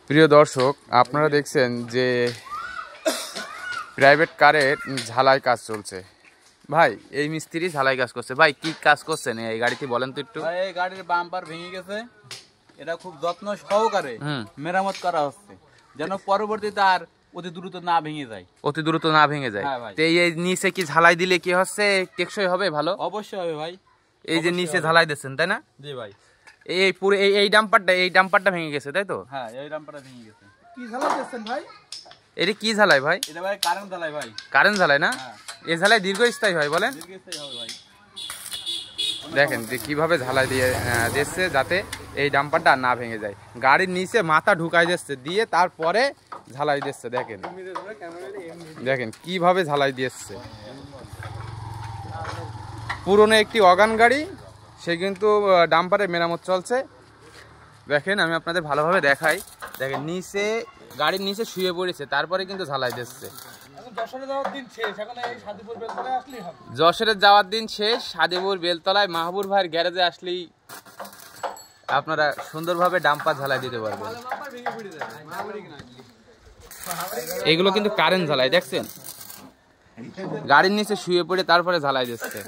প্রিয় দর্শক, আপনারা দেখছেন যে প্রাইভেট কারের ঝালাই কাজ চলছে। ভাই, এই মিস্ত্রি ঝালাই কাজ করছে। ভাই, কি কাজ করছেন এই গাড়িতে বলেন তো একটু। এই গাড়ির বাম্পার ভেঙে গেছে, এটা খুব যত্ন সহকারে মেরামত করা হচ্ছে, যেন পরবর্তীতে আর অতি দ্রুত না ভেঙে যায়। অতি দ্রুত না ভেঙে যায়। তো এই নিচে কি ঝালাই দিলে কি হচ্ছে, টেকসই হবে? ভালো অবশ্যই হবে ভাই। এই যে নিচে ঝালাই দিচ্ছেন, তাই না? জি ভাই। এই পুরো এই ডাম্পারটা ভেঙে গেছে, তাই তো? হ্যাঁ, এই ডাম্পারটা ভেঙে গেছে। কি ঝালাই দিচ্ছেন ভাই? এটা কি ঝালাই ভাই? এটা ভাই কারেন্ট ঝালাই ভাই। কারেন্ট ঝালাই না? এই ঝালাই দীর্ঘস্থায়ী হয় বলেন? দীর্ঘস্থায়ী হবে ভাই। দেখেন যে কিভাবে ঝালাই দিয়ে দিচ্ছে যাতে এই ডাম্পারটা না ভেঙে যায়। গাড়ির নিচে মাথা ঢুকাই দিচ্ছে, দিয়ে তারপরে ঝালাই দিচ্ছে। দেখেন দেখেন কিভাবে ঝালাই দিচ্ছে। পুরনো একটি অগান গাড়ি, সে কিন্তু ডাম্পারে মেরামত চলছে। দেখেন, আমি আপনাদের ভালোভাবে দেখাই। দেখেন নিচে, গাড়ির নিচে শুয়ে পড়েছে, তারপরে কিন্তু ঝালাই দিচ্ছে। যশোরে যাওয়ার দিন শেষ, সাদেপুর বেলতলায় মাহবুর ভাইয়ের গ্যারেজে আসলেই আপনারা সুন্দরভাবে ডাম্পার ঝালাই দিতে পারবেন। এগুলো কিন্তু কারেন্ট ঝালাই, দেখছেন? গাড়ির নিচে শুয়ে পড়ে তারপরে ঝালাই দিচ্ছে।